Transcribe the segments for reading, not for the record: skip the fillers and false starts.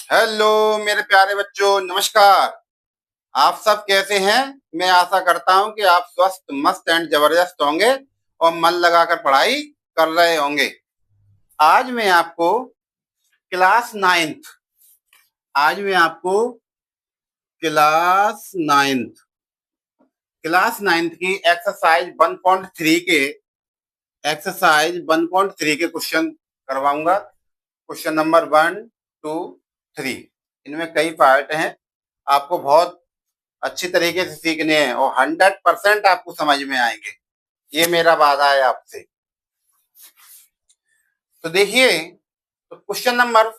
Hello मेरे प्यारे बच्चों, नमस्कार। आप सब कैसे हैं? मैं आशा करता हूं कि आप स्वस्थ, मस्त एंड जबरदस्त होंगे और मन लगाकर पढ़ाई कर रहे होंगे। आज मैं आपको क्लास नाइन्थ आज मैं आपको क्लास नाइन्थ क्लास नाइन्थ की एक्सरसाइज 1.3 के क्वेश्चन करवाऊंगा। Question number 1, 2, 3। इनमें कई पार्ट हैं। आपको बहुत अच्छी तरीके से सीखने हैं और 100% आपको समझ में आएंगे। ये मेरा वादा है आपसे। तो देखिए, तो क्वेश्चन नंबर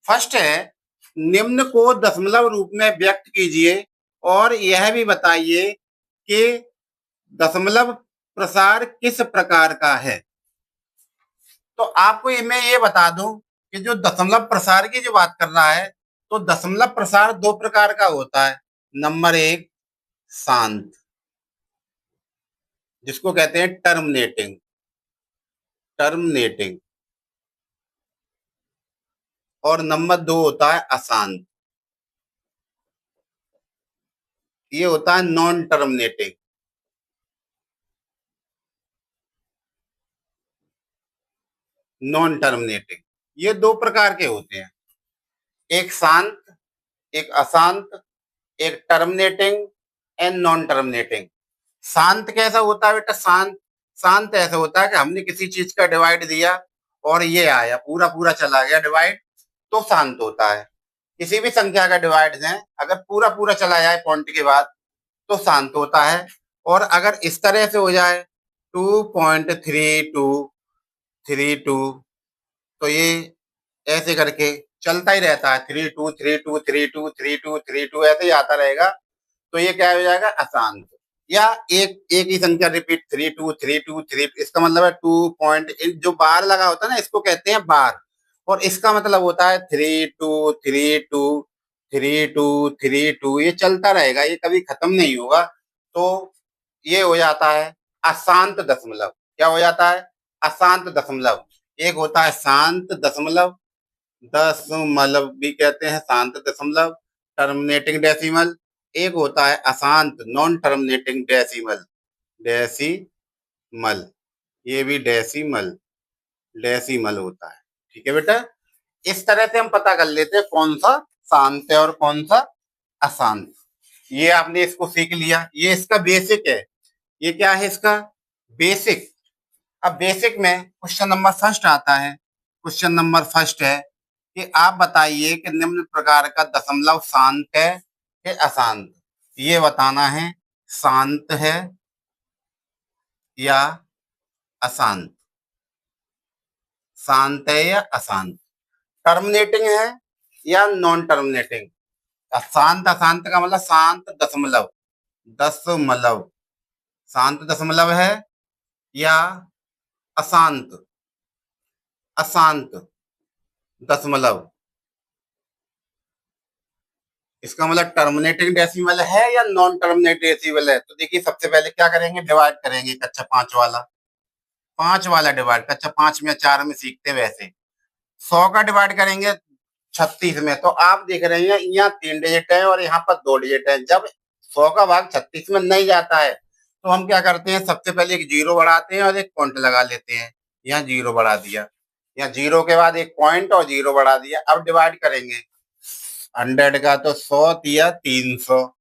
फर्स्ट है, निम्न को दशमलव रूप में व्यक्त कीजिए और यह भी बताइए कि दशमलव प्रसार किस प्रकार का है। तो आपको मैं ये बता दूं कि जो दशमलव प्रसार की जो बात कर रहा है, तो दशमलव प्रसार दो प्रकार का होता है। नंबर एक, शांत, जिसको कहते हैं टर्मिनेटिंग टर्मिनेटिंग और नंबर दो होता है अशांत। ये होता है नॉन टर्मिनेटिंग। नॉन टर्मिनेटिंग ये दो प्रकार के होते हैं, एक शांत, एक अशांत, एक टर्मिनेटिंग एंड नॉन टर्मिनेटिंग। शांत कैसा होता है बेटा? शांत शांत ऐसा होता है कि हमने किसी चीज का डिवाइड दिया और ये आया, पूरा पूरा चला गया डिवाइड, तो शांत होता है। किसी भी संख्या का डिवाइड है, अगर पूरा पूरा चला जाए पॉइंट के बाद, तो शांत होता है। और अगर इस तरह से हो जाए 2.3232, तो ये ऐसे करके चलता ही रहता है, 3232323232 ऐसे ही आता रहेगा, तो ये क्या हो जाएगा? अशांत। या एक एक ही संख्या रिपीट, 323233, इसका मतलब है 2 पॉइंट, जो बार लगा होता है ना, इसको कहते हैं बार। और इसका मतलब होता है 32323232, ये चलता रहेगा, ये कभी खत्म नहीं होगा। तो ये हो जाता है अशांत दशमलव। क्या हो जाता है? अशांत दशमलव। एक होता है शांत दशमलव, दशमलव भी कहते हैं, शांत दशमलव, टर्मिनेटिंग डेसिमल। एक होता है अशांत नॉन टर्मिनेटिंग डेसिमल, डेसिमल। ये भी डेसिमल डेसिमल होता है। ठीक है बेटा, इस तरह से हम पता कर लेते हैं कौन सा शांत है और कौन सा अशांत। ये आपने इसको सीख लिया, ये इसका बेसिक है। ये क्या है? इसका बेसिक। अब बेसिक में क्वेश्चन नंबर फर्स्ट आता है। क्वेश्चन नंबर फर्स्ट है कि आप बताइए कि निम्न प्रकार का दशमलव शांत है कि अशांत। ये बताना है, शांत है या अशांत, शांत है या अशांत, टर्मिनेटिंग है या नॉन टर्मिनेटिंग। शांत अशांत का मतलब शांत दशमलव, दशमलव शांत दशमलव है या अशांत, अशांत दशमलव। इसका मतलब टर्मिनेटिंग डेसिमल है या नॉन टर्मिनेटिंग डेसिमल है। तो देखिए, सबसे पहले क्या करेंगे? डिवाइड करेंगे कक्षा पांच वाला डिवाइड, कक्षा 5 में 4 में सीखते वैसे। 100 का डिवाइड करेंगे 36 में, तो आप देख रहे हैं यहाँ 3 डिजिट है और यहाँ पर 2 डिजिट है। जब 100 का भाग 36 में नहीं जाता है, तो हम क्या करते हैं? सबसे पहले एक जीरो बढ़ाते हैं और एक पॉइंट लगा लेते हैं। यहाँ जीरो बढ़ा दिया, यहाँ जीरो के बाद एक पॉइंट और जीरो बढ़ा दिया। अब डिवाइड करेंगे 100 का, तो 100 दिया 300,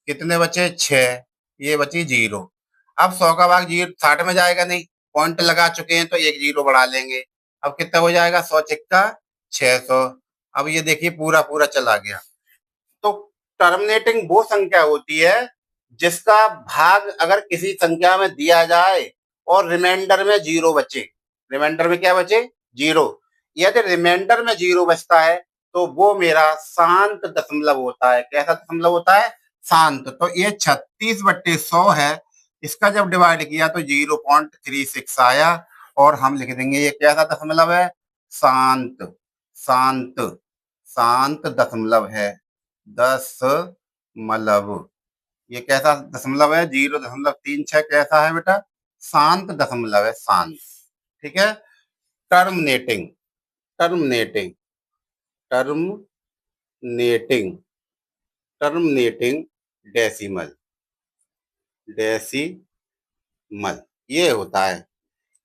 कितने बचे? 6, ये बची जीरो। अब 100 का भाग जीरो 60 में जाएगा नहीं, पॉइंट लगा चुके हैं, तो एक जीरो बढ़ा लेंगे। अब कितना हो जाएगा? 100 छिक्का 600। अब ये देखिए पूरा पूरा चला गया। तो टर्मिनेटिंग वो संख्या होती है जिसका भाग अगर किसी संख्या में दिया जाए और रिमाइंडर में जीरो बचे। रिमाइंडर में क्या बचे? जीरो। यदि रिमाइंडर में जीरो बचता है, तो वो मेरा शांत दशमलव होता है। कैसा दशमलव होता है? शांत। तो ये 36/100 है, इसका जब डिवाइड किया तो 0.36 आया, और हम लिख देंगे ये कैसा दशमलव है? शांत, शांत, शांत दशमलव है, दशमलव। ये कैसा दशमलव है? 0.36 कैसा है बेटा? शांत दशमलव है, शांत। ठीक है। टर्मिनेटिंग, टर्मिनेटिंग टर्मनेटिंग टर्मनेटिंग डेसिमल डेसिमल ये होता है,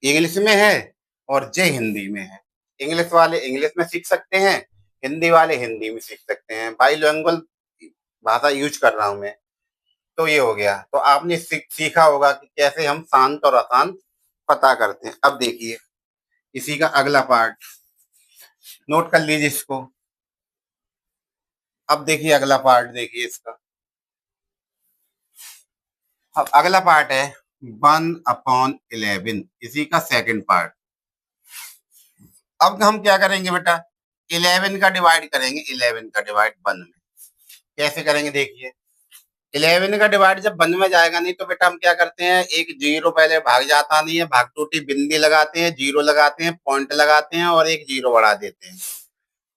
इंग्लिश में है और जे हिंदी में है। इंग्लिश वाले इंग्लिश में सीख सकते हैं, हिंदी वाले हिंदी में सीख सकते हैं। बाइलिंगुअल भाषा यूज कर रहा हूं मैं। तो ये हो गया। तो आपने सीखा होगा कि कैसे हम शांत और अशांत पता करते हैं। अब देखिए इसी का अगला पार्ट, नोट कर लीजिए इसको। अब देखिए अगला पार्ट, देखिए इसका। अब अगला पार्ट है 1/11, इसी का सेकंड पार्ट। अब हम क्या करेंगे बेटा, 11 का डिवाइड करेंगे, 11 का डिवाइड 1 में। कैसे करेंगे देखिए, 11 का डिवाइड जब 1 में जाएगा नहीं तो बेटा हम क्या करते हैं, एक जीरो पहले भाग जाता नहीं है, भाग टूटी बिंदी लगाते हैं, जीरो लगाते हैं, पॉइंट लगाते हैं और एक जीरो बढ़ा देते हैं।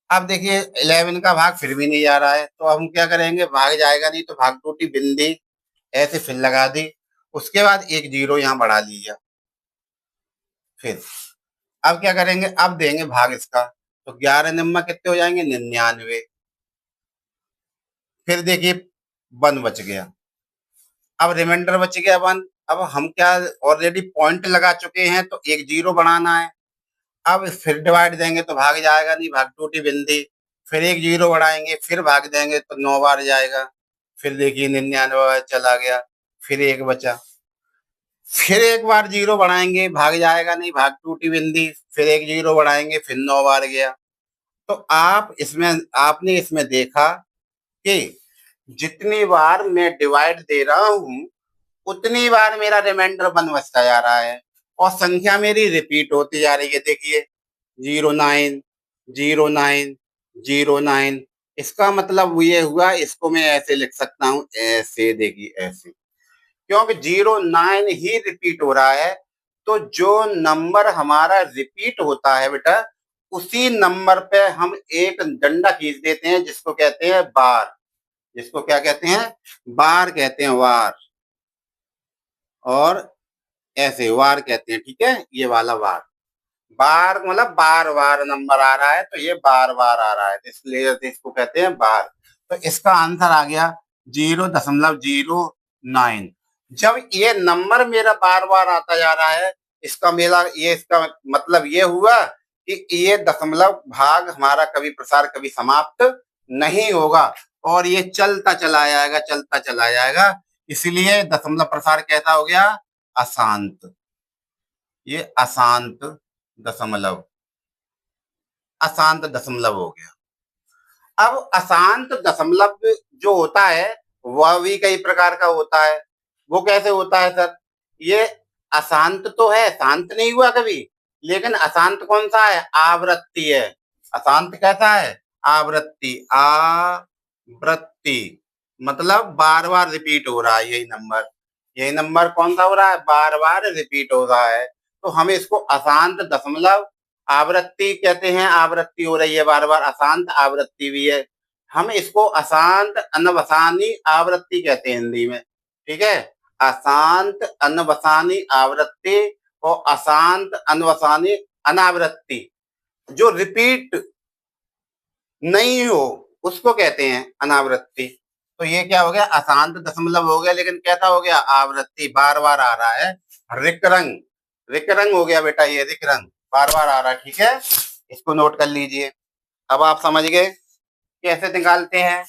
अब देखिए 11 का भाग फिर भी नहीं जा रहा है, तो हम क्या करेंगे, भाग जाएगा नहीं तो भाग टूटी बिंदी ऐसे फिर लगा दी, उसके बाद एक जीरो यहाँ बढ़ा लिया। फिर अब क्या करेंगे, अब देंगे भाग इसका, तो 11 नंबर कितने हो जाएंगे, 99। फिर देखिए 1 बच गया, अब रिमाइंडर बच गया 1। अब हम क्या ऑलरेडी पॉइंट लगा चुके हैं तो एक जीरो बढ़ाना है। अब फिर डिवाइड देंगे तो भाग जाएगा नहीं, भाग टूटी बिंदी, फिर एक जीरो बढ़ाएंगे, फिर भाग देंगे तो 9 बार जाएगा। फिर देखिए 99 चला गया, फिर एक बचा, फिर एक बार जीरो बढ़ाएंगे, भाग जाएगा नहीं, भाग टूटी बिंदी, फिर एक जीरो बढ़ाएंगे, फिर 9 बार गया। तो आपने इसमें देखा कि जितनी बार मैं डिवाइड दे रहा हूं उतनी बार मेरा रिमाइंडर 1 बचता जा रहा है और संख्या मेरी रिपीट होती जा रही है। देखिए 09 09 09, इसका मतलब ये हुआ, इसको मैं ऐसे लिख सकता हूं, ऐसे, देखिए ऐसे, क्योंकि 09 ही रिपीट हो रहा है। तो जो नंबर हमारा रिपीट होता है बेटा, उसी नंबर पे हम एक डंडा खींच देते हैं जिसको कहते हैं बार। जिसको क्या कहते हैं, बार कहते हैं, वार। और ऐसे वार कहते हैं, ठीक है, ये वाला वार। बार मतलब बार बार नंबर आ रहा है तो ये बार बार आ रहा है, इसलिए इसको कहते हैं बार। तो इसका आंसर आ गया 0.09। जब ये नंबर मेरा बार बार आता जा रहा है, इसका मतलब ये हुआ कि ये दशमलव भाग हमारा कभी प्रसार कभी समाप्त नहीं होगा और ये चलता चला जाएगा, चलता चला जाएगा। इसलिए दशमलव प्रसार कैसा हो गया, अशांत। ये दशमलव अशांत दशमलव हो गया। अब अशांत दशमलव जो होता है वह भी कई प्रकार का होता है। वो कैसे होता है सर, ये अशांत तो है, शांत नहीं हुआ कभी, लेकिन अशांत कौन सा है, आवृत्ति है। अशांत कैसा है, आवृत्ति। आवृत्ति मतलब बार बार रिपीट हो रहा है, यही नंबर कौन सा हो रहा है, बार बार रिपीट हो रहा है। तो हम इसको अशांत दशमलव आवृत्ति कहते हैं, आवृत्ति हो रही है बार बार, अशांत आवृत्ति भी है। हम इसको अशांत अनवसानी आवृत्ति कहते हैं हिंदी में, ठीक है। अशांत अनवसानी आवृत्ति और अशांत अनवसानी अनावृत्ति, जो रिपीट नहीं हो उसको कहते हैं अनावृत्ति। तो ये क्या हो गया, अशांत दशमलव हो गया, लेकिन कैसा हो गया, आवृत्ति, बार बार आ रहा है। रिकरंग, रिकरंग हो गया बेटा, ये रिकरंग बार बार आ रहा है, ठीक है। इसको नोट कर लीजिए। अब आप समझ गए कैसे निकालते हैं।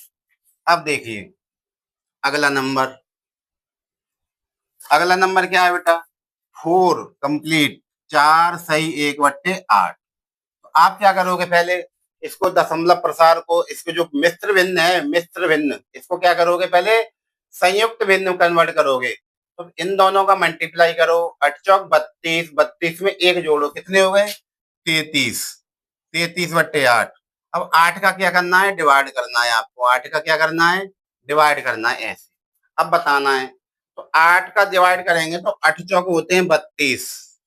अब देखिए अगला नंबर, अगला नंबर क्या है बेटा, 4 कंप्लीट, 4 सही 1/8। तो आप क्या करोगे, पहले इसको दशमलव प्रसार को, इसको जो मिश्र भिन्न है, मिश्र भिन्न, इसको क्या करोगे, पहले संयुक्त भिन्न कन्वर्ट करोगे। तो इन दोनों का मल्टीप्लाई करो, 8 चौक 32, 32 में एक जोड़ो, कितने हो गए, 33, 33/8। अब 8 का क्या करना है, डिवाइड करना है आपको, 8 का क्या करना है, डिवाइड करना है, ऐसे। अब बताना है, तो 8 का डिवाइड करेंगे तो 8 चौक होते हैं 32,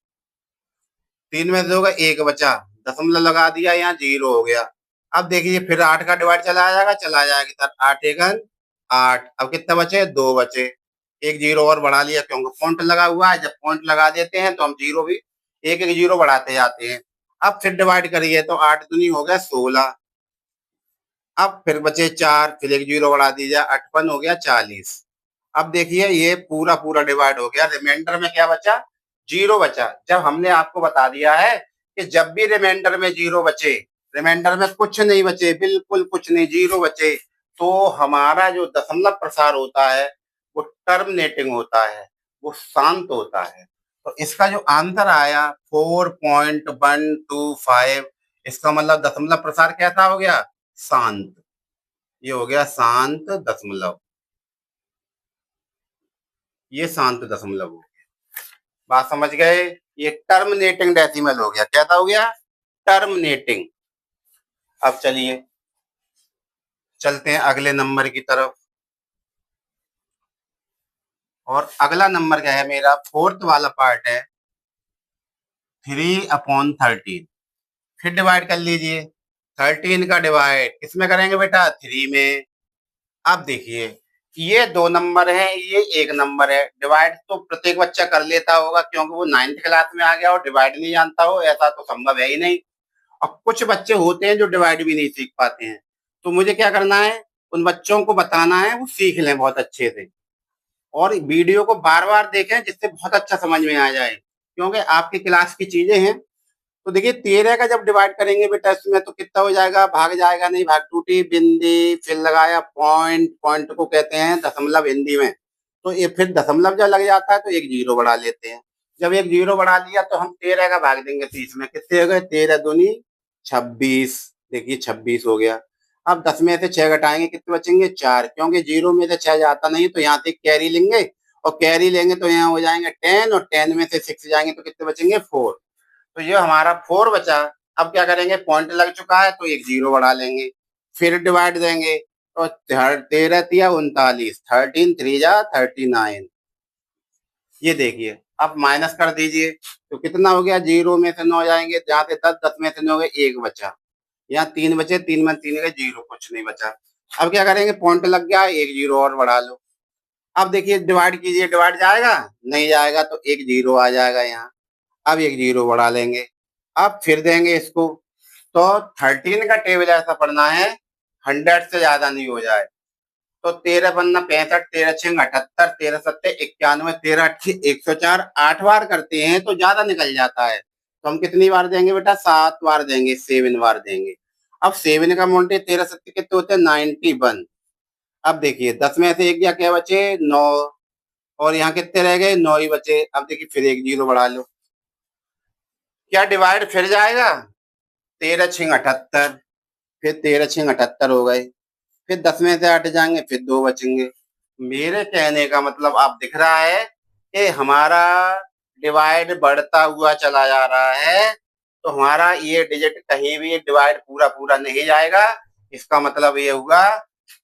3 में से होगा 1 बचा, दशमलव लगा दिया, यहाँ 0 हो गया। अब देखिए फिर 8 का डिवाइड चला जाएगा, चला जाएगा सर, 8 एकन 8। अब कितना बचे, 2 बचे, एक जीरो और बढ़ा लिया क्योंकि पॉइंट लगा हुआ है। जब पॉइंट लगा देते हैं तो हम जीरो भी एक एक जीरो बढ़ाते जाते हैं। अब फिर डिवाइड करिए तो 8 दूनी हो गया 16, अब फिर बचे 4, फिर एक जीरो बढ़ा दीजिए, 58 हो गया 40। अब देखिए ये पूरा पूरा डिवाइड हो गया, रिमाइंडर में क्या बचा? जीरो बचा। जब हमने आपको बता दिया है कि जब भी रिमाइंडर में जीरो बचे, रिमाइंडर में कुछ नहीं बचे, बिल्कुल कुछ नहीं, जीरो बचे, तो हमारा जो दशमलव प्रसार होता है वो टर्मिनेटिंग होता है, वो शांत होता है। तो इसका जो आंसर आया 4.125, इसका मतलब दशमलव प्रसार कैसा हो गया? शांत। ये हो गया शांत दशमलव, ये शांत दशमलव हो। बात समझ गए? ये टर्मिनेटिंग डेसिमल हो गया। क्या हो गया? टर्मिनेटिंग। अब चलिए चलते हैं अगले नंबर की तरफ। और अगला नंबर क्या है मेरा? फोर्थ वाला पार्ट है 3/13। फिर डिवाइड कर लीजिए। 13 का डिवाइड किसमें करेंगे बेटा? 3 में। अब देखिए ये दो नंबर है, ये एक नंबर है। डिवाइड तो प्रत्येक बच्चा कर लेता होगा क्योंकि वो 9th क्लास में आ गया और डिवाइड नहीं जानता हो, ऐसा तो संभव है ही नहीं। अब कुछ बच्चे होते हैं जो डिवाइड भी नहीं सीख पाते हैं, तो मुझे क्या करना है? उन बच्चों को बताना है वो सीख लें बहुत अच्छे से, और वीडियो को बार बार देखें जिससे बहुत अच्छा समझ में आ जाए, क्योंकि आपकी क्लास की चीजें हैं। तो देखिए 13 का जब डिवाइड करेंगे बेटा इसमें तो कितना हो जाएगा? भाग जाएगा नहीं, भाग टूटी बिंदी, फिर लगाया पॉइंट, पॉइंट को कहते हैं दशमलव हिंदी में। तो ये फिर दशमलव जब लग जाता है तो एक जीरो बढ़ा लेते हैं। जब एक जीरो बढ़ा लिया तो हम 13 का भाग देंगे 30 में। कितने हो गए? 13 दूनी 26। देखिए 26 हो गया। अब 10 में से 6 घटाएंगे, कितने बचेंगे? 4, क्योंकि जीरो में से 6 जाता नहीं तो यहाँ से कैरी लेंगे, और कैरी लेंगे तो यहाँ हो जाएंगे 10, और 10 में से 6 जाएंगे तो कितने बचेंगे? 4। तो ये हमारा 4 बचा। अब क्या करेंगे? पॉइंट लग चुका है तो एक जीरो बढ़ा लेंगे, फिर डिवाइड देंगे। तो 13 तिया 39, 13 3 जा 39। ये देखिए अब माइनस कर दीजिए तो कितना हो गया? जीरो में से 9 जाएंगे, जहाँ से 10, 10 में से 9 गए, एक बचा। यहाँ 3 बचे, 3 में 3 गए, जीरो, कुछ नहीं बचा। अब क्या करेंगे? पॉइंट लग गया, एक जीरो और बढ़ा लो। अब देखिए डिवाइड कीजिए, डिवाइड जाएगा? नहीं जाएगा, तो एक जीरो आ जाएगा यहाँ। अब एक जीरो बढ़ा लेंगे, अब फिर देंगे इसको। तो 13 का टेबल ऐसा पढ़ना है 100 से ज्यादा नहीं हो जाए। तो 13 पन्ना 65, 13 छंग 78, 13 सत्ते 91, 13 अट्ठी 104, 8 बार करते हैं तो ज्यादा निकल जाता है। तो हम कितनी बार देंगे बेटा? 7 बार देंगे, 7 बार देंगे। अब 7 का मोल्टे 13 सत्ते कितने होते हैं? 91। अब देखिए 10 में से एक या क्या बचे? 9, और यहाँ कितने रह गए? 9 ही बचे। अब देखिए फिर एक जीरो बढ़ा लो। क्या डिवाइड फिर जाएगा? 13 छंग 78, फिर 13 छंग 78 हो गए, फिर 10 में से 8 जाएंगे, फिर 2 बचेंगे। मेरे कहने का मतलब आप दिख रहा है कि हमारा डिवाइड बढ़ता हुआ चला जा रहा है, तो हमारा ये डिजिट कहीं भी डिवाइड पूरा पूरा नहीं जाएगा। इसका मतलब ये हुआ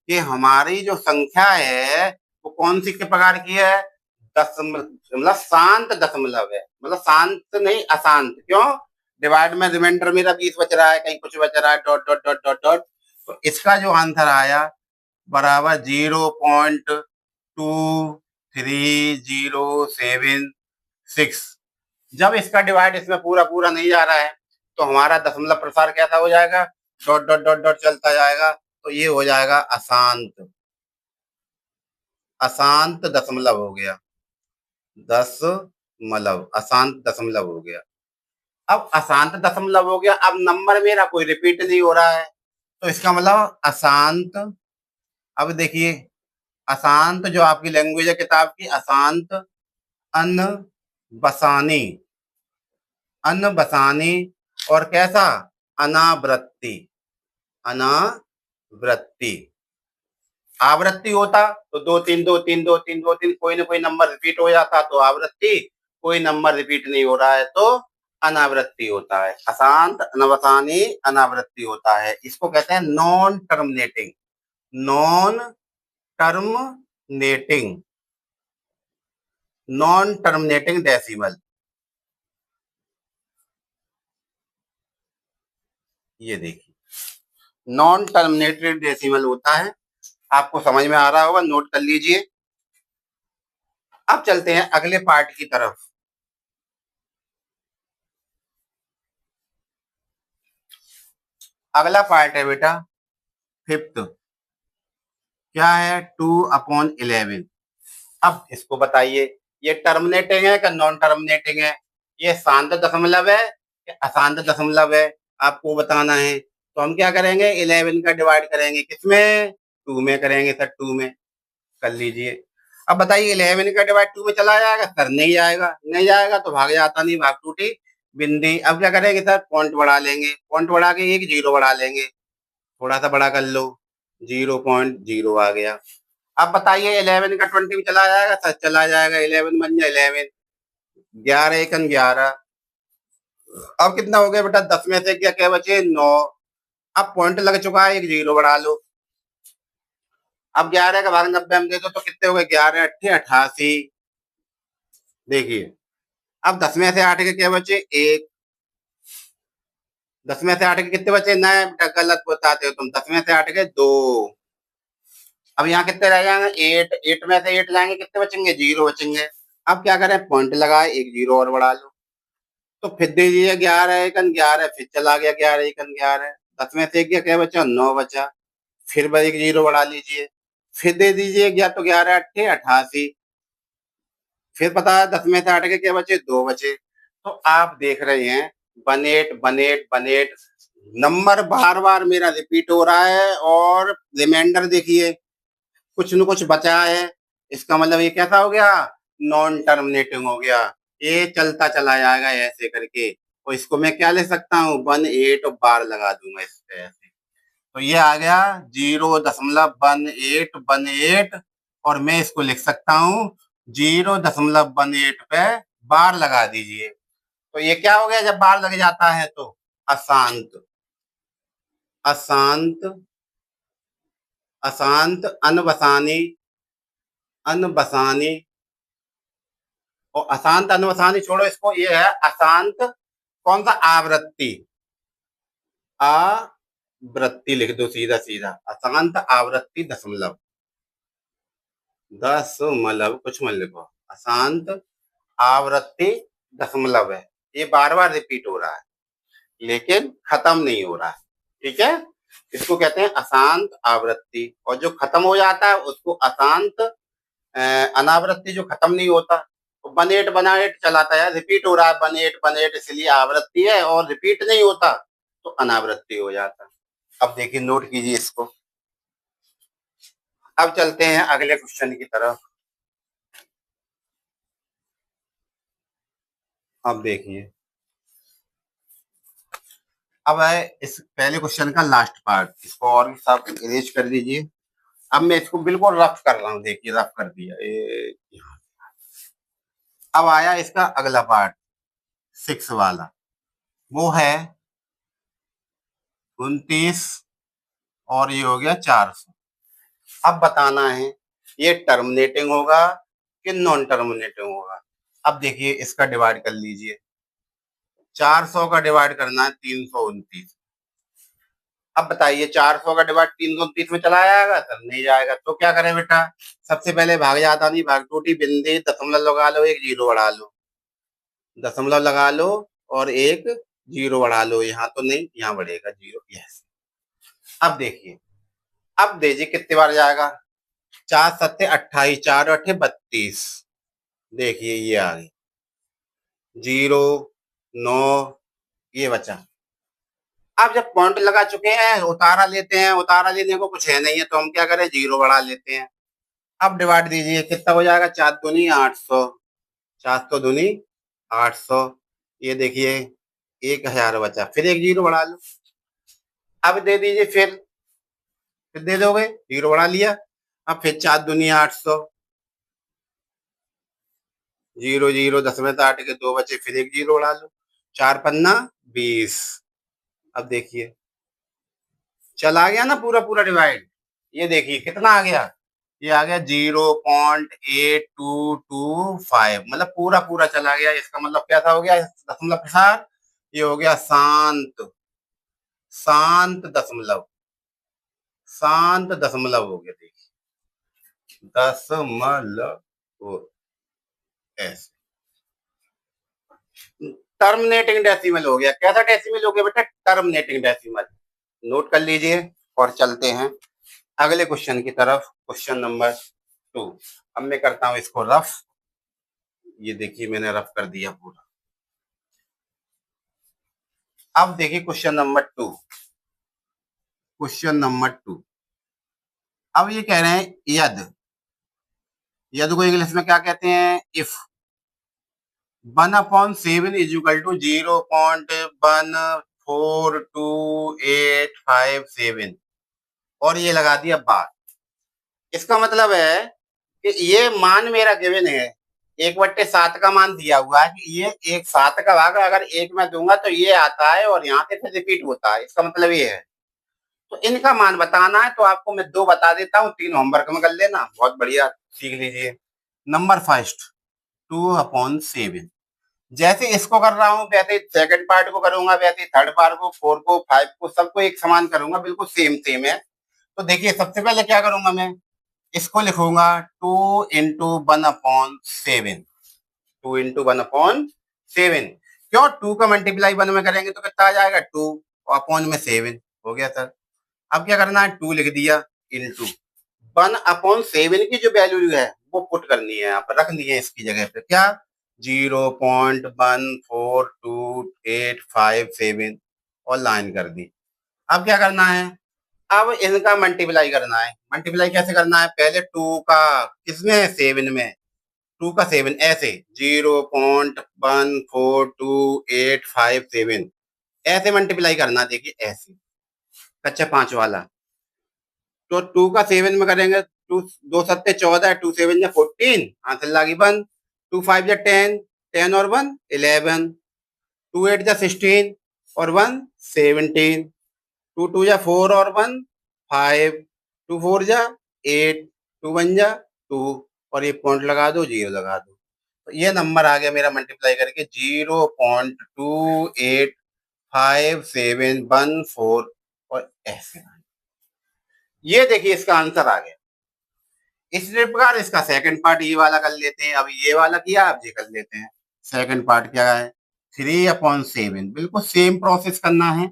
कि हमारी जो संख्या है वो कौन सी के प्रकार की है? दशमलव, मतलब शांत दशमलव है, मतलब शांत नहीं अशांत। क्यों? डिवाइड में रिमाइंडर मेरा 20 बच रहा है, कहीं कुछ बच रहा है, dot dot dot dot dot. तो इसका जो आंसर आया बराबर 0.2307 जब इसका डिवाइड इसमें पूरा पूरा नहीं जा रहा है तो हमारा दशमलव प्रसार कैसा हो जाएगा? डॉट डॉट डॉट डॉट चलता जाएगा, तो ये हो जाएगा अशांत, अशांत दशमलव हो गया। दशमलव, अशांत दशमलव हो गया। अब अशांत दशमलव हो गया, अब नंबर मेरा कोई रिपीट नहीं हो रहा है, तो इसका मतलब अशांत। अब देखिए अशांत जो आपकी लैंग्वेज है किताब की, अशांत अन्न बसानी, अन्न बसानी, और कैसा? अनावृत्ति, अनावृत्ति। आवृत्ति होता तो 2 3 2 3 2 3 2 3 कोई ना कोई नंबर रिपीट हो जाता तो आवृत्ति, कोई नंबर रिपीट नहीं हो रहा है तो अनावृत्ति होता है। अशांत अनवसानी अनावृत्ति होता है, इसको कहते हैं non terminating, non terminating, non terminating decimal. ये देखिए नॉन टर्मिनेटेड डेसिमल होता है। आपको समझ में आ रहा होगा, नोट कर लीजिए। अब चलते हैं अगले पार्ट की तरफ। अगला पार्ट है बेटा फिफ्थ क्या है 2/11। अब इसको बताइए ये टर्मिनेटिंग है कि नॉन टर्मिनेटिंग है, ये शांत दशमलव है कि अशांत दशमलव है, आपको बताना है। तो हम क्या करेंगे 11 का डिवाइड करेंगे किसमें 2 में करेंगे सर 2 में कर लीजिए। अब बताइए 11 का डिवाइड 2 में चला जाएगा सर नहीं जाएगा, नहीं जाएगा तो भाग जाता नहीं, भाग टूटी बिंदी। अब क्या करेंगे सर पॉइंट बढ़ा लेंगे, पॉइंट बढ़ा के एक जीरो बढ़ा लेंगे, थोड़ा सा बड़ा कर लो 0.0 आ गया। अब बताइए 11 का 20 में चला जाएगा सर चला जाएगा, 11 बन जाए 11, 11 एकन 11। अब कितना हो गया बेटा 10 में से क्या क्या बचे 9। अब पॉइंट लग चुका है एक जीरो बढ़ा लो। अब 11 का भाग 90 में दे दो तो कितने हो गए 11 अट्ठे 88। देखिए अब 10 में से 8 के क्या बचे एक, 10 में से 8 के कितने बचे नए बेटा गलत बताते हो तुम, 10 में से 8 के 2। अब यहाँ कितने रह जाएंगे 8, 8 में से 8 जाएंगे कितने बचेंगे 0 बचेंगे। अब क्या करें पॉइंट लगाए एक जीरो और बढ़ा लो, तो फिर दे दीजिए 11 एकन 11, फिर चला गया 11 एकन 11, 10 में से एक क्या बचा 9 बचा, फिर एक जीरो बढ़ा लीजिए, फिर दे दीजिए या तो 11 अट्ठे 88, फिर पता है 10 में से 8 के क्या बचे 2 बचे। तो आप देख रहे हैं 18 18 18 नंबर बार बार मेरा रिपीट हो रहा है और रिमाइंडर देखिए कुछ न कुछ बचा है, इसका मतलब ये कैसा हो गया नॉन टर्मिनेटिंग हो गया। ये चलता चला जाएगा ऐसे करके, और इसको मैं क्या ले सकता हूँ 18 और बार लगा दूंगा इस पे ऐसे। तो ये आ गया 0.1818 और मैं इसको लिख सकता हूँ 0.18 पे बार लगा दीजिए। तो ये क्या हो गया जब बार लग जाता है तो अशांत, अशांत, अशांत अनबसानी, अनबसानी और अशांत अनबसानी छोड़ो इसको, ये है अशांत कौन सा आवृत्ति, आवृत्ति लिख दो सीधा सीधा, अशांत आवृत्ति दशमलव, दशमलव कुछ मत लिखो, अशांत आवृत्ति दशमलव है। ये बार बार रिपीट हो रहा है लेकिन खत्म नहीं हो रहा है, ठीक है। इसको कहते हैं अशांत आवृत्ति, और जो खत्म हो जाता है उसको अशांत अनावृत्ति, जो खत्म नहीं होता। तो 18 18 चलाता है, रिपीट हो रहा है 18 18 इसलिए आवृत्ति है, और रिपीट नहीं होता तो अनावृत्ति हो जाता। अब देखिए नोट कीजिए इसको। अब चलते हैं अगले क्वेश्चन की तरफ। अब देखिए अब है इस पहले क्वेश्चन का लास्ट पार्ट, इसको और भी सब इरेज कर दीजिए। अब मैं इसको बिल्कुल रफ कर रहा हूँ, देखिए रफ कर दिया यहाँ। अब आया इसका अगला पार्ट 6 वाला, वो है 29 और ये हो गया 400। अब बताना है ये टर्मिनेटिंग होगा कि नॉन टर्मिनेटिंग होगा। अब देखिए इसका डिवाइड कर लीजिए, 400 का डिवाइड करना है 329। अब बताइए 400 का डिवाइड 329 में चला जाएगा सर नहीं जाएगा, तो क्या करें बेटा सबसे पहले भाग जाता नहीं, भाग टूटी बिंदी, दशमलव लगा लो एक जीरो बढ़ा लो, दशमलव लगा लो और एक जीरो बढ़ा लो, यहाँ तो नहीं यहाँ बढ़ेगा जीरो, यस। अब देखिए अब दीजिए कितने बार जाएगा 4 सत्ते 28, 4 अठे 32, देखिए ये आ गई 0 9 ये बचा। अब जब पॉइंट लगा चुके हैं उतारा लेते हैं, उतारा लेने को कुछ है नहीं है तो हम क्या करें जीरो बढ़ा लेते हैं। अब डिवाइड दीजिए कितना हो जाएगा 4 दूनी 800, 400 दूनी 800, ये देखिए 1000 बचा, फिर एक जीरो बढ़ा लो। अब दे दीजिए फिर दे दोगे जीरो बढ़ा लिया। अब फिर 4 दूनी 800, जीरो जीरो 10 में से 8 के 2 बचे, फिर एक जीरो बढ़ा लो, 4 पन्ना 20। अब देखिए चला गया ना पूरा पूरा डिवाइड, ये देखिए कितना आ गया, ये आ गया 0.8225, मतलब पूरा पूरा चला गया। इसका मतलब कैसा हो गया दशमलव के साथ, ये हो गया शांत, शांत दशमलव, शांत दशमलव हो गया। देखिए दशमलव ऐसे टर्मिनेटिंग डेसिमल हो गया। कैसा डेसिमल हो गया बेटा टर्मिनेटिंग डेसिमल, नोट कर लीजिए। और चलते हैं अगले क्वेश्चन की तरफ, क्वेश्चन नंबर 2। अब मैं करता हूं इसको रफ। ये देखिए मैंने रफ कर दिया पूरा। अब देखिए क्वेश्चन नंबर 2। क्वेश्चन नंबर 2, अब ये कह रहे हैं यद, यद को इंग्लिश में क्या कहते हैं? इफ 1/7 इज इक्वल टू 0.14287 और ये लगा दिया बार। इसका मतलब है कि ये मान मेरा गिवन है, 1/7 का मान दिया हुआ है कि ये 1/7 का भाग अगर 1 में दूंगा तो ये आता है और यहाँ से फिर रिपीट होता है। इसका मतलब ये है, तो इनका मान बताना है। तो आपको मैं 2 बता देता हूँ, 3 होमवर्क में कर लेना, बहुत बढ़िया सीख लीजिए। नंबर फर्स्ट 2/7, जैसे इसको कर रहा हूँ वैसे सेकंड पार्ट को करूंगा, वैसे थर्ड पार्ट को, 4 को, 5 को, सबको एक समान करूंगा, बिल्कुल सेम सेम है। तो देखिए सबसे पहले क्या करूंगा, मैं इसको लिखूंगा 2 इंटू 1/7, 2 इंटू 1/7। क्यों? 2 का मल्टीप्लाई 1 में करेंगे तो कितना आ जाएगा? 2 और अपॉन में 7 हो गया सर। अब क्या करना है? 2 लिख दिया इंटू 1/7 की जो वैल्यू है वो पुट करनी है, यहाँ पर रखनी है इसकी जगह पे। क्या? 0.14287 और लाइन कर दी। अब क्या करना है? अब इनका मल्टीप्लाई करना है। मल्टीप्लाई कैसे करना है? पहले 2 का किसमें? 7 में। 2 का 7 ऐसे 0.14287 ऐसे मल्टीप्लाई करना। देखिए ऐसे कच्चा 5 वाला। तो 2 का 7 में करेंगे, 2 2 सत्ते 14, 2 7 या 14, आंसर लागी 1। 2 5 या 10, 10 और 1 11, 2 8 या 16 और 1 17, 2 2 या 4 और 1 5, 2 4 या 8, 2 1 या 2 और ये पॉइंट लगा दो, 0 लगा दो। तो ये नंबर आ गया मेरा मल्टीप्लाई करके 0.285714 और ऐसे। ये देखिए इसका आंसर आ गया। इसी प्रकार इसका सेकंड पार्ट ये वाला कर लेते हैं। अभी ये वाला किया, अब ये कर लेते हैं। सेकंड पार्ट क्या है? 3/7, बिल्कुल सेम प्रोसेस करना है।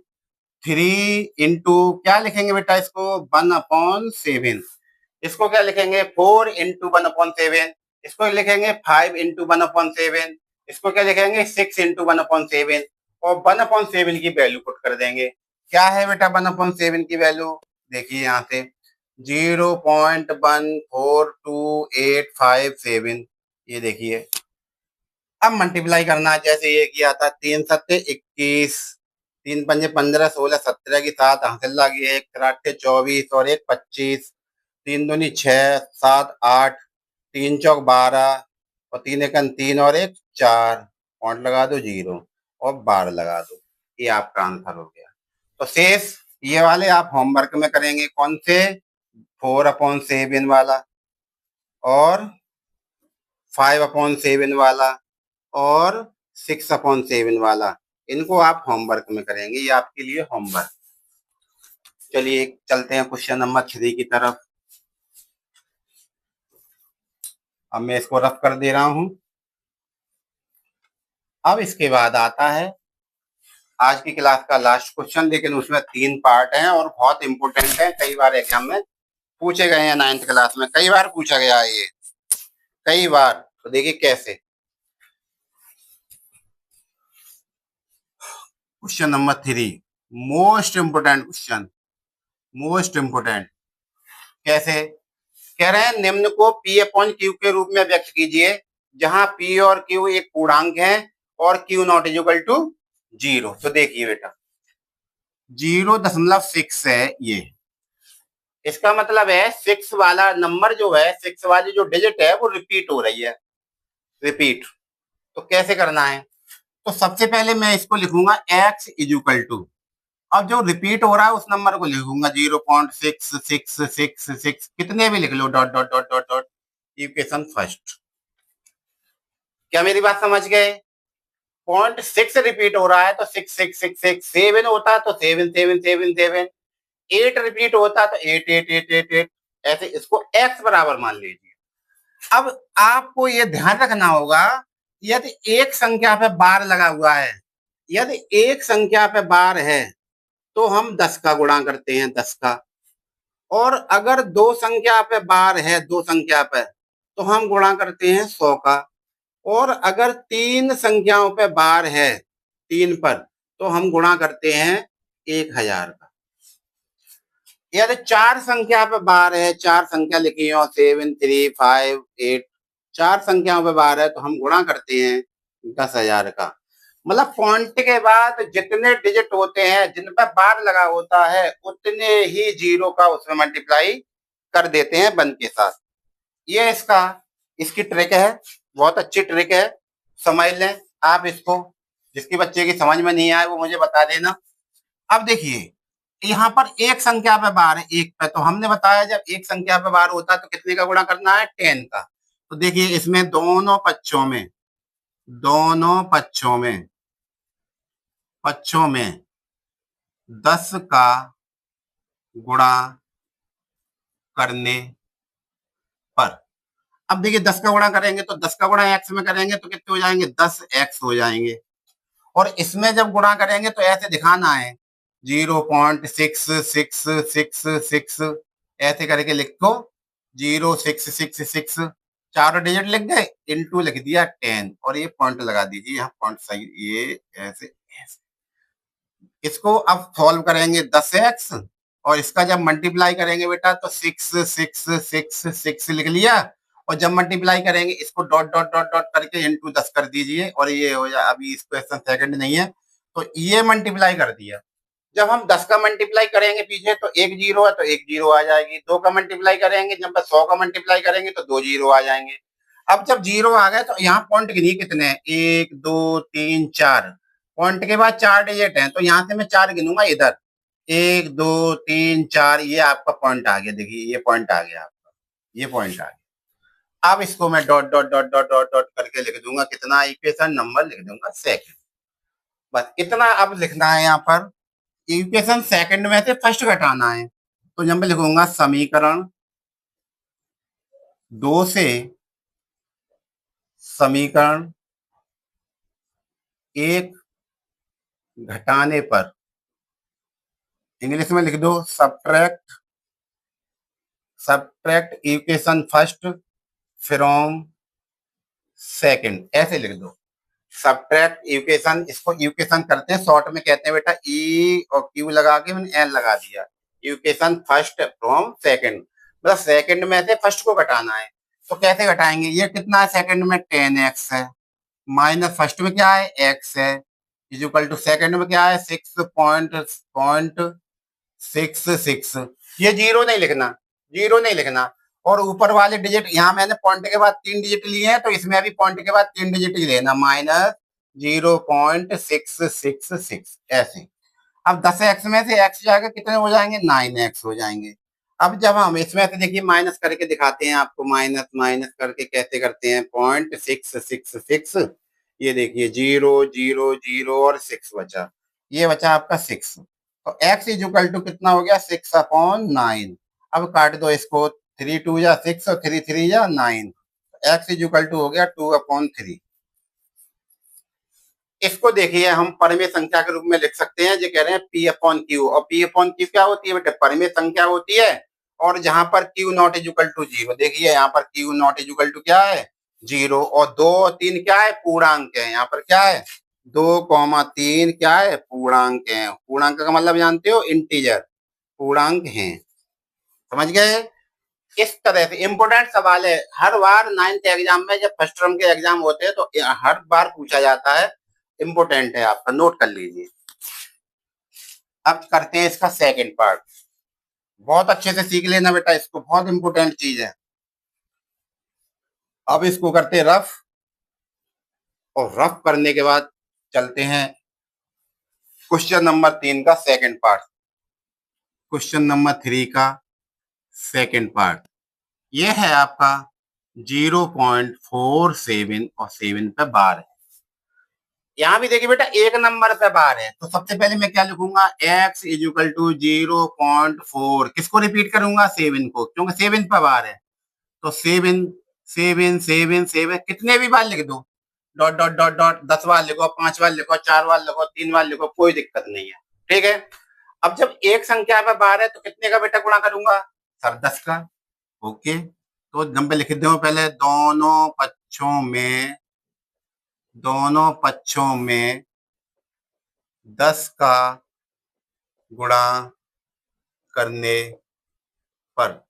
3 इंटू क्या लिखेंगे बेटा इसको? 1/7। इसको क्या लिखेंगे? 4 इंटू 1/7। इसको लिखेंगे 5 इंटू 1/7। इसको क्या लिखेंगे? 6 इंटू 1/7 और 1/7 की वैल्यू पुट कर देंगे। क्या है बेटा 1/7 की वैल्यू? देखिए यहाँ से 0.14287, ये देखिए। अब मल्टीप्लाई करना है जैसे ये किया था। 3 सत्ते 21, 3 पंजे 15, 16 17 की 7 हासिल लगी, 1 8 24 और 1 25, 3 दूनी 6 7 8, 3 चौक 12 और 3 एकन 3 और 1 4, पॉइंट लगा दो 0 और बार लगा दो। ये आपका आंसर हो गया। तो शेष ये वाले आप होमवर्क में करेंगे। कौन से? 4/7 वाला और 5/7 वाला और 6/7 वाला। इनको आप होमवर्क में करेंगे, ये आपके लिए होमवर्क। चलिए चलते हैं क्वेश्चन नंबर 3 की तरफ। अब मैं इसको रफ कर दे रहा हूं। अब इसके बाद आता है आज की क्लास का लास्ट क्वेश्चन, लेकिन उसमें 3 पार्ट हैं और बहुत इंपोर्टेंट है। कई बार एग्जाम में पूछे गए हैं, 9th क्लास में कई बार पूछा गया है ये, कई बार। तो देखिए कैसे। Question number 3, most important question, most important. कैसे? कह रहे हैं निम्न को P/Q के रूप में व्यक्त कीजिए, जहां P और Q एक पूर्णांक है और Q not is equal to 0। तो देखिए बेटा 0.6 है ये। इसका मतलब है 6 वाला नंबर जो है, 6 वाली जो डिजिट है वो रिपीट हो रही है, रिपीट। तो कैसे करना है? तो सबसे पहले मैं इसको लिखूंगा x इज इक्वल टू, अब जो रिपीट हो रहा है उस नंबर को लिखूंगा 0.6666, कितने भी लिख लो, dot dot dot dot dot, equation first. क्या मेरी बात समझ गए? 0.6 रिपीट हो रहा है तो 6666, 7 होता तो 7777, 8 रिपीट होता तो 8888, ऐसे इसको x बराबर मान लीजिए। अब आपको ये ध्यान रखना होगा, यदि एक संख्या पे बार लगा हुआ है, यदि एक संख्या पे बार है तो हम 10 का गुणा करते हैं, 10 का। और अगर दो संख्या पे बार है, दो संख्या पे, तो हम गुणा करते हैं 100 का। और अगर तीन संख्याओं पे बार है, तीन पर, तो हम गुणा करते हैं 1000 का। यदि चार संख्या पे बार है, चार संख्या लिखी हो 7 3 5 8, चार संख्याओं पे बार है, तो हम गुणा करते हैं 10,000 का। मतलब पॉइंट के बाद जितने डिजिट होते हैं जिन पर बार लगा होता है, उतने ही जीरो का उसमें मल्टीप्लाई कर देते हैं वन के साथ। ये इसकी ट्रिक है, बहुत अच्छी ट्रिक है, समझ लें आप इसको। जिसकी बच्चे की समझ में नहीं आए वो मुझे बता देना। अब देखिए, यहाँ पर एक संख्या पे बार है, एक पे, तो हमने बताया जब एक संख्या पे बार होता है तो कितने का गुणा करना है, 10 का। तो देखिए इसमें दोनों पक्षों में 10 का गुणा करने पर, अब देखिए 10 का गुणा करेंगे तो 10 का गुणा एक्स में करेंगे तो कितने हो जाएंगे, 10x हो जाएंगे। और इसमें जब गुणा करेंगे तो ऐसे दिखाना है 0.6666, ऐसे करके लिख दो, 0666, चारों डिजिट लिख गए, इनटू लिख दिया 10, और ये पॉइंट लगा दीजिए यहाँ, पॉइंट सही, ये ऐसे ऐसे। इसको अब सॉल्व करेंगे 10x, और इसका जब मल्टीप्लाई करेंगे बेटा तो 66666 लिख लिया, और जब मल्टीप्लाई करेंगे इसको डॉट डॉट डॉट डॉट करके इनटू 10 कर दीजिए, और ये हो जाए, अभी इस क्वेश्चन सेकंड नहीं है तो ये मल्टीप्लाई कर दिया। जब हम 10 का मल्टीप्लाई करेंगे पीछे तो एक जीरो है तो एक जीरो आ जाएगी, 2 का मल्टीप्लाई करेंगे, जब 100 का मल्टीप्लाई करेंगे तो 2 जीरो आ जाएंगे। अब जब जीरो आ गए तो यहाँ पॉइंट गिनिए कितने हैं, 1 2 3 4, पॉइंट के बाद 4 डिजिट हैं, तो यहाँ से मैं 4 गिनूंगा इधर, 1 2 3 4, ये आपका पॉइंट आ गया। देखिए ये पॉइंट आ गया आपका, ये पॉइंट आ गया। अब इसको मैं dot dot dot dot dot dot करके लिख दूंगा, कितना, इक्वेशन नंबर लिख दूंगा सेकंड, बस इतना अब लिखना है यहाँ पर। इक्वेशन सेकंड में से फर्स्ट घटाना है, तो जब मैं लिखूंगा समीकरण 2 से समीकरण 1 घटाने पर, इंग्लिश में लिख दो subtract equation first from second, ऐसे लिख दो। सब्ट्रैक्ट इक्वेशन, इसको इक्वेशन करते हैं, शॉर्ट में कहते हैं बेटा, ई और क्यू लगा के मैंने एन लगा दिया। इक्वेशन फर्स्ट फ्रॉम सेकंड, मतलब सेकंड में से फर्स्ट को घटाना है। तो कैसे घटाएंगे, ये कितना है सेकंड में, 10x है, माइनस फर्स्ट में क्या है, x है, इज इक्वल टू सेकंड में क्या है, 6.66। ये जीरो नहीं लिखना, जीरो नहीं लिखना। और ऊपर वाले डिजिट, यहाँ मैंने पॉइंट के बाद 3 डिजिट लिए हैं, तो इसमें भी पॉइंट के बाद 3 डिजिट ही लेना, माइनस 0.666, ऐसे। अब 10x में से x जाएगा, कितने हो जाएंगे, 9x हो जाएंगे। अब जब हम इसमें से देखिए माइनस करके दिखाते हैं आपको, माइनस माइनस करके कैसे करते हैं, 0.666, ये देखिए 0 0 0 और 6 बचा, ये बचा आपका 6। तो x इज इक्वल टू कितना हो गया, 6/9। अब काट दो इसको, 3 2 या 6 और 3 3 या 9, x इज इक्वल टू हो गया 2/3। इसको देखिए हम परिमेय संख्या के रूप में लिख सकते हैं, जो कह रहे हैं P/Q, और P/Q क्या होती है बेटा, परिमेय संख्या होती है। और जहां पर Q not is equal to 0, देखिए यहाँ पर Q not is equal to क्या है, 0, और 2 और 3 क्या है, पूर्णांक है। यहाँ पर क्या है, 2, 3 क्या है, पूर्णांक है। पूर्णांक का मतलब जानते हो, इंटीजर, पूर्णांक है, समझ गए। इस तरह से इम्पोर्टेंट सवाल है, हर बार 9th एग्जाम में जब फर्स्ट टर्म के एग्जाम होते हैं तो हर बार पूछा जाता है, इम्पोर्टेंट है, आपका नोट कर लीजिए। अब करते हैं इसका सेकंड पार्ट, बहुत अच्छे से सीख लेना बेटा इसको, बहुत इंपॉर्टेंट चीज है। अब इसको करते हैं रफ, और रफ करने के बाद चलते हैं क्वेश्चन नंबर 3 का सेकंड पार्ट, क्वेश्चन नंबर 3 का सेकंड पार्ट। ये है आपका 0.47 और 7 पे बार है। यहाँ भी देखिए बेटा एक नंबर पे बार है, तो सबसे पहले मैं क्या लिखूंगा, x इज इक्वल टू 0.4, किसको रिपीट करूंगा, 7 को, क्योंकि 7 पे बार है। तो 7 7 7 7 कितने भी बार लिख दो, डॉट डॉट डॉट डॉट, 10 बार लिखो, 5 बार लिखो, 4 बार लिखो, 3 बार लिखो, कोई दिक्कत नहीं है, ठीक है। अब जब एक संख्या पे बार है तो कितने का बेटा गुणा करूंगा, सर 10 का। ओके, तो नंबर लिख दो पहले। दोनों पक्षों में 10 का गुणा करने पर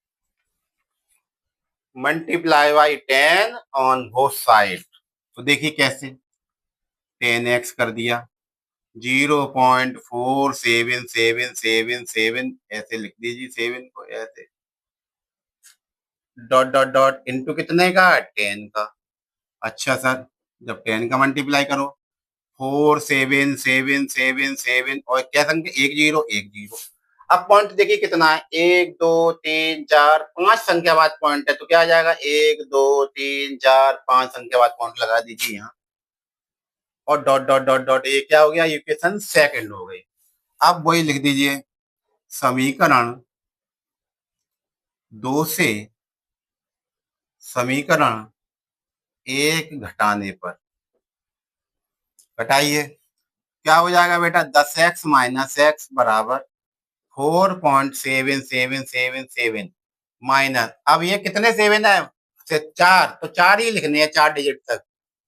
multiply by 10 on both side. तो देखिए कैसे, 10x कर दिया, 0.477777 ऐसे लिख दीजिए, 7 को ऐसे, डॉट डॉट डॉट इंटू कितने का, 10 का। अच्छा सर, जब 10 का मल्टीप्लाई करो, 477777 और क्या संख्या, एक जीरो एक जीरो। अब पॉइंट देखिए कितना है, 1 2 3 4 5 संख्या बाद पॉइंट है, तो क्या आ जाएगा, 1 2 3 4 5 संख्या बाद पॉइंट लगा दीजिए यहाँ, और डॉट डॉट डॉट डॉट, ये क्या हो गया, इक्वेशन सेकंड हो गई। अब वही लिख दीजिए, समीकरण 2 से समीकरण 1 घटाने पर, घटाइए, क्या हो जाएगा बेटा, 10x माइनस एक्स बराबर 4.7777 माइनस, अब ये कितने 7 है, से 4, तो 4 ही लिखने हैं, 4 डिजिट तक,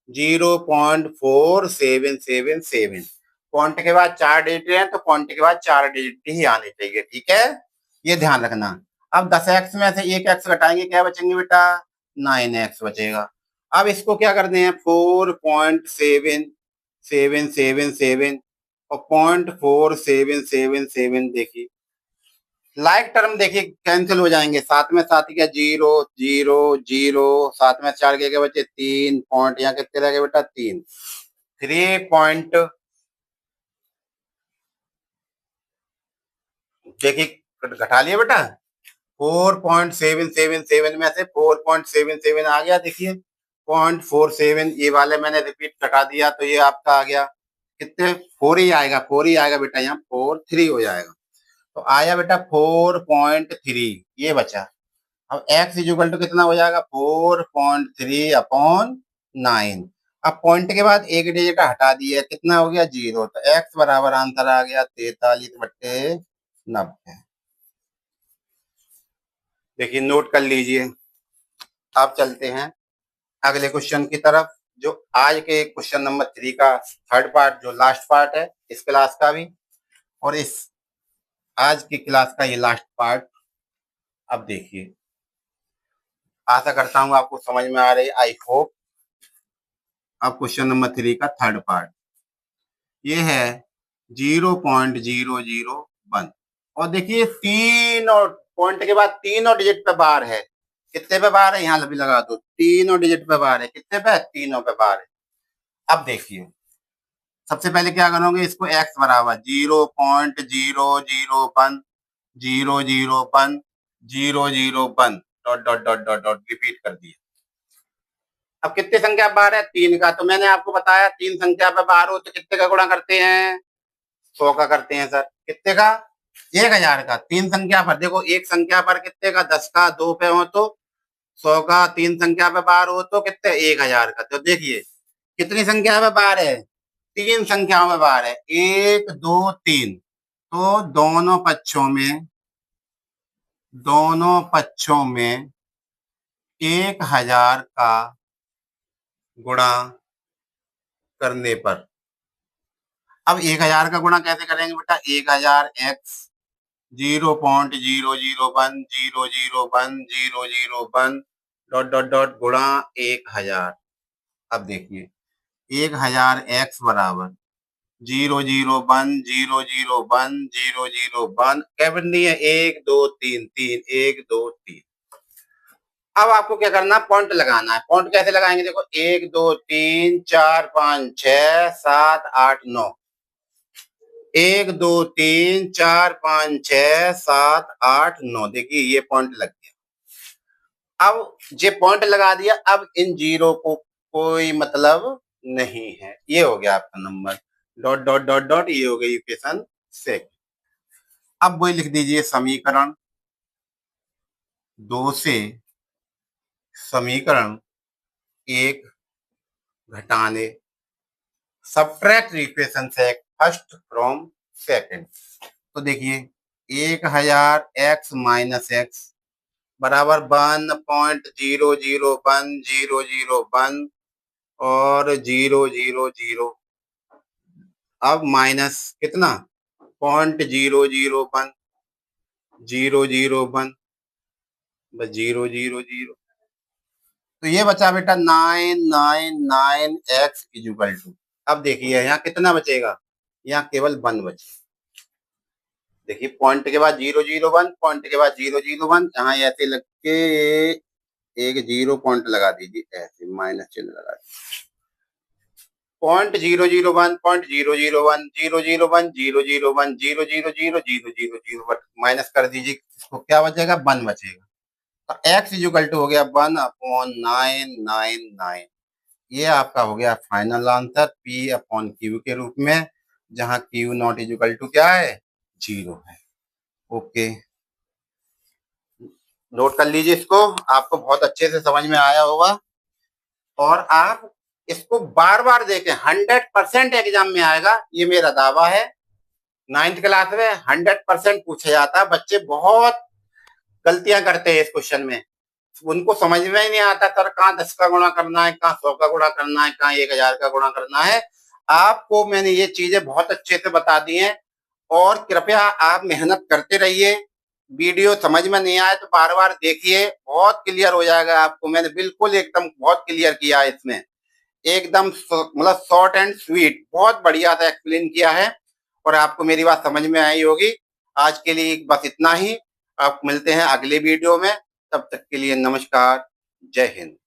0.4777। पॉइंट के बाद 4 डिजिट है, तो पॉइंट के बाद 4 डिजिट ही आने चाहिए, ठीक है, ये ध्यान रखना। अब 10x में से एक x घटाएंगे, क्या बचेंगे बेटा, 9x बचेगा। अब इसको क्या करते हैं, 4.7777 और 0.4777, देखिए लाइक टर्म देखिए कैंसिल हो जाएंगे, साथ में साथ क्या, 0 0 0, साथ में 4 के बचे 3 पॉइंट, यहाँ कितने रह गए बेटा, 3, 3 पॉइंट, देखिए घटा लिया बेटा, 4.777 में से 4.77 आ गया, देखिए 0.47, ये वाले मैंने रिपीट घटा दिया, तो ये आपका आ गया कितने, 4 ही आएगा, 4 ही आएगा बेटा, यहाँ 4 3 हो जाएगा, तो आया बेटा 4.3, ये बचा। अब x इक्वल टू कितना हो जाएगा, 4.3/9। अब पॉइंट के बाद एक डिजिट हटा दिया, कितना हो गया, 0, तो x बराबर आंसर आ गया 43/90। देखिए नोट कर लीजिए। अब चलते हैं अगले क्वेश्चन की तरफ, जो आज के क्वेश्चन नंबर 3 का थर्ड पार्ट, जो लास्ट पार्ट है इस क्लास का भी, और इस आज की क्लास का ये लास्ट पार्ट। अब देखिए, आशा करता हूँ आपको समझ में आ रही, आई होप। अब क्वेश्चन नंबर 3 का थर्ड पार्ट ये है 0.001, और देखिए 3 और पॉइंट के बाद 3 और डिजिट पे बार है, कितने पे बार है, यहाँ भी लगा दो, 3 और डिजिट पे बार है, कितने पे, 3 पे बार है। अब देखिए सबसे पहले क्या करोगे, इसको x बराबर 0.001 001 001 dot dot dot dot dot repeat कर दिया। अब कितने संख्या बार है, 3 का, तो मैंने आपको बताया 3 संख्या पे बार हो तो कितने का गुणा करते हैं, 100 का करते हैं सर, कितने का, 1000 का। 3 संख्या पर देखो, एक संख्या पर कितने का, 10 का, 2 पे हो तो 100 का, 3 संख्या पे बार हो तो कितने, 1000 का। तो देखिए कितनी संख्या पे बार है, 3 संख्याओं में बार है, 1 2 3, तो दोनों पक्षों में 1000 का गुणा करने पर, अब 1000 का गुणा कैसे करेंगे बेटा, 1000x 0.001 डॉट डॉट डॉट गुणा 1000। अब देखिए 1000x बराबर 001 क्या बननी है, 1 2 3 3 1 2 3। अब आपको क्या करना, पॉइंट लगाना है। पॉइंट कैसे लगाएंगे, देखो 1 2 3 4 5 6 7 8 9, 1 2 3 4 5 6 7 8 9, देखिए ये पॉइंट लग गया। अब ये पॉइंट लगा दिया, अब इन जीरो को कोई मतलब नहीं है, ये हो गया आपका number, dot dot dot dot, ये हो गई इक्वेशन से। अब वही लिख दीजिए, समीकरण 2 से समीकरण 1 घटाने, सब्ट्रैक्ट इक्वेशन से फर्स्ट फ्रॉम सेकंड। तो देखिए 1000 x माइनस एक्स बराबर 1.001001 और 000। अब माइनस कितना, 0.001, 001, बस 000। तो ये बचा बेटा 999x इक्वल टू। अब देखिए यहाँ कितना बचेगा, यहाँ केवल 1 बचे। देखिए पॉइंट के बाद 001, पॉइंट के बाद 001, यहाँ ऐसे लग के एक 0 पॉइंट लगा दीजिए, ऐसे माइनस चिन्ह लगा दीजिए। 0.001, 0.001, 001, 001, 000, माइनस कर दीजिए, इसको क्या बचेगा, 1 बचेगा। तो x इक्वल टू हो गया 1/999। ये आपका हो गया final answer P upon Q के रूप में, जहां Q नॉट इक्वल टू क्या है, 0 है। ओके, नोट कर लीजिए इसको, आपको बहुत अच्छे से समझ में आया होगा। और आप इसको बार बार देखें, 100% एग्जाम में आएगा, ये मेरा दावा है। 9th क्लास में 100% पूछा जाता है। बच्चे बहुत गलतियां करते हैं इस क्वेश्चन में, उनको समझ में ही नहीं आता सर कहाँ 10 का गुणा करना है, कहाँ 100 का गुणा करना है, कहाँ 1000 का गुणा करना है। आपको मैंने ये चीजें बहुत अच्छे से बता दी हैं, और कृपया आप मेहनत करते रहिए। वीडियो समझ में नहीं आए तो बार बार देखिए, बहुत क्लियर हो जाएगा आपको। मैंने बिल्कुल एकदम बहुत क्लियर किया है इसमें, एकदम मतलब शॉर्ट एंड स्वीट, बहुत बढ़िया से एक्सप्लेन किया है, और आपको मेरी बात समझ में आई होगी। आज के लिए बस इतना ही, आप मिलते हैं अगले वीडियो में, तब तक के लिए नमस्कार, जय हिंद।